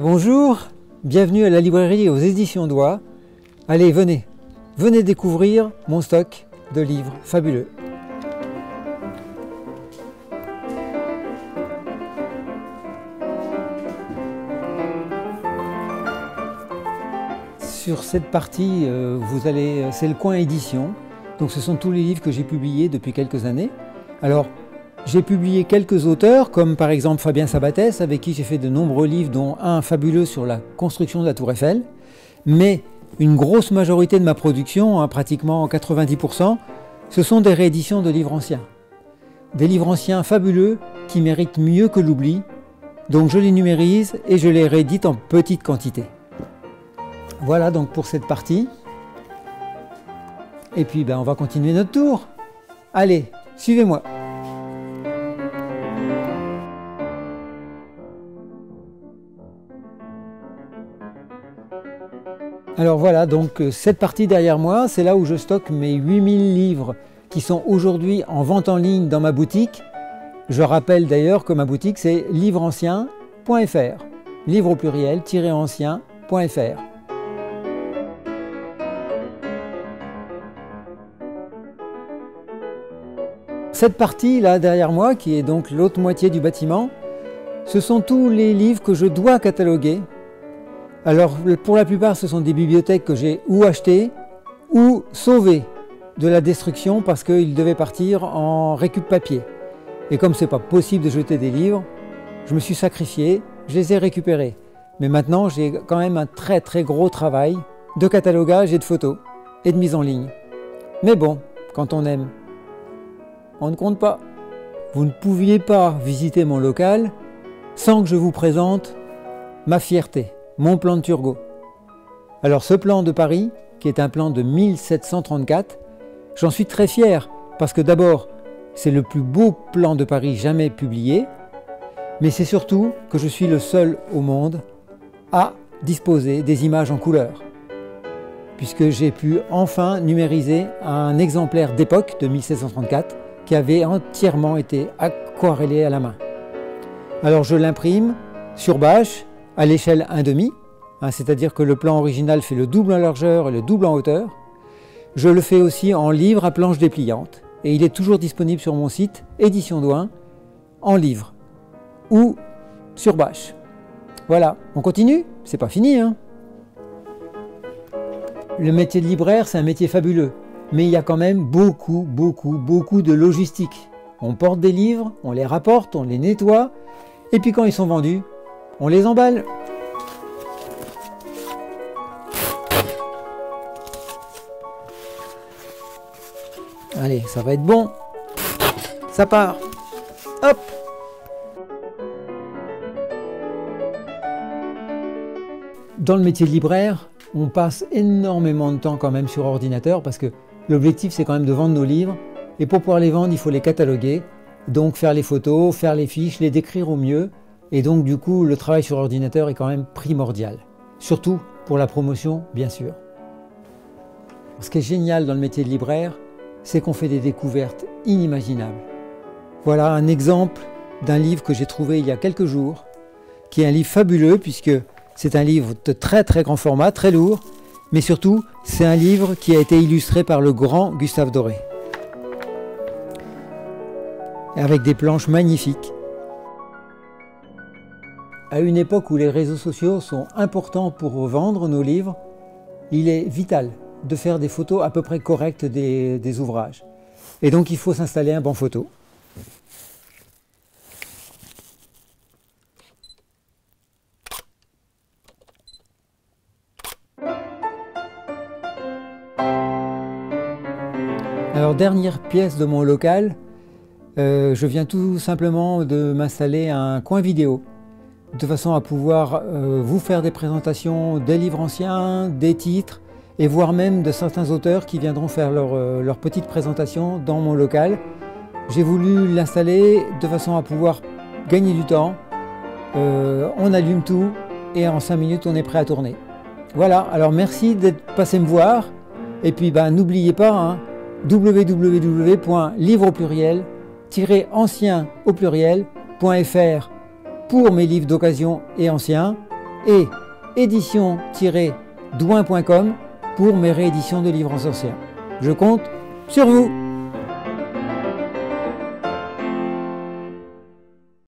Bonjour, bienvenue à la librairie aux éditions Doigt. Allez, venez découvrir mon stock de livres fabuleux. Sur cette partie, c'est le coin édition. Donc ce sont tous les livres que j'ai publiés depuis quelques années. Alors, j'ai publié quelques auteurs, comme par exemple Fabien Sabatès, avec qui j'ai fait de nombreux livres, dont un fabuleux sur la construction de la Tour Eiffel. Mais une grosse majorité de ma production, pratiquement 90%, ce sont des rééditions de livres anciens. Des livres anciens fabuleux qui méritent mieux que l'oubli. Donc je les numérise et je les réédite en petite quantité. Voilà donc pour cette partie. Et puis on va continuer notre tour. Allez, suivez-moi. Alors voilà, donc cette partie derrière moi, c'est là où je stocke mes 8000 livres qui sont aujourd'hui en vente en ligne dans ma boutique. Je rappelle d'ailleurs que ma boutique c'est livreancien.fr, livre au pluriel, -ancien.fr. Cette partie là derrière moi, qui est donc l'autre moitié du bâtiment, ce sont tous les livres que je dois cataloguer. Alors pour la plupart ce sont des bibliothèques que j'ai ou achetées ou sauvées de la destruction parce qu'ils devaient partir en récup papier. Et comme c'est pas possible de jeter des livres, je me suis sacrifié, je les ai récupérés. Mais maintenant j'ai quand même un très gros travail de catalogage et de photos et de mise en ligne. Mais bon, quand on aime, on ne compte pas. Vous ne pouviez pas visiter mon local sans que je vous présente ma fierté. Mon plan de Turgot. Alors ce plan de Paris, qui est un plan de 1734, j'en suis très fier parce que d'abord, c'est le plus beau plan de Paris jamais publié, mais c'est surtout que je suis le seul au monde à disposer des images en couleur, puisque j'ai pu enfin numériser un exemplaire d'époque de 1734 qui avait entièrement été aquarellé à la main. Alors je l'imprime sur bâche, à l'échelle 1,5, c'est-à-dire que le plan original fait le double en largeur et le double en hauteur. Je le fais aussi en livre à planche dépliante et il est toujours disponible sur mon site Éditions Doigt en livre ou sur bâche. Voilà, on continue? C'est pas fini, hein? Le métier de libraire, c'est un métier fabuleux, mais il y a quand même beaucoup de logistique. On porte des livres, on les rapporte, on les nettoie, et puis quand ils sont vendus, on les emballe. Allez, ça va être bon. Ça part. Hop. Dans le métier de libraire, on passe énormément de temps quand même sur ordinateur parce que l'objectif c'est quand même de vendre nos livres. Et pour pouvoir les vendre, il faut les cataloguer. Donc faire les photos, faire les fiches, les décrire au mieux. Et donc du coup, le travail sur ordinateur est quand même primordial. Surtout pour la promotion, bien sûr. Ce qui est génial dans le métier de libraire, c'est qu'on fait des découvertes inimaginables. Voilà un exemple d'un livre que j'ai trouvé il y a quelques jours, qui est un livre fabuleux puisque c'est un livre de très grand format, très lourd, mais surtout c'est un livre qui a été illustré par le grand Gustave Doré. Avec des planches magnifiques. À une époque où les réseaux sociaux sont importants pour vendre nos livres, il est vital de faire des photos à peu près correctes des ouvrages. Et donc il faut s'installer un banc photo. Alors dernière pièce de mon local, je viens tout simplement de m'installer un coin vidéo, de façon à pouvoir vous faire des présentations des livres anciens, des titres, et voire même de certains auteurs qui viendront faire leur petite présentation dans mon local. J'ai voulu l'installer de façon à pouvoir gagner du temps. On allume tout et en 5 minutes on est prêt à tourner. Voilà, alors merci d'être passé me voir. Et puis n'oubliez pas, www.livre au pluriel-ancien au pluriel.fr pour mes livres d'occasion et anciens, et édition-douin.com pour mes rééditions de livres en sorcière. Je compte sur vous!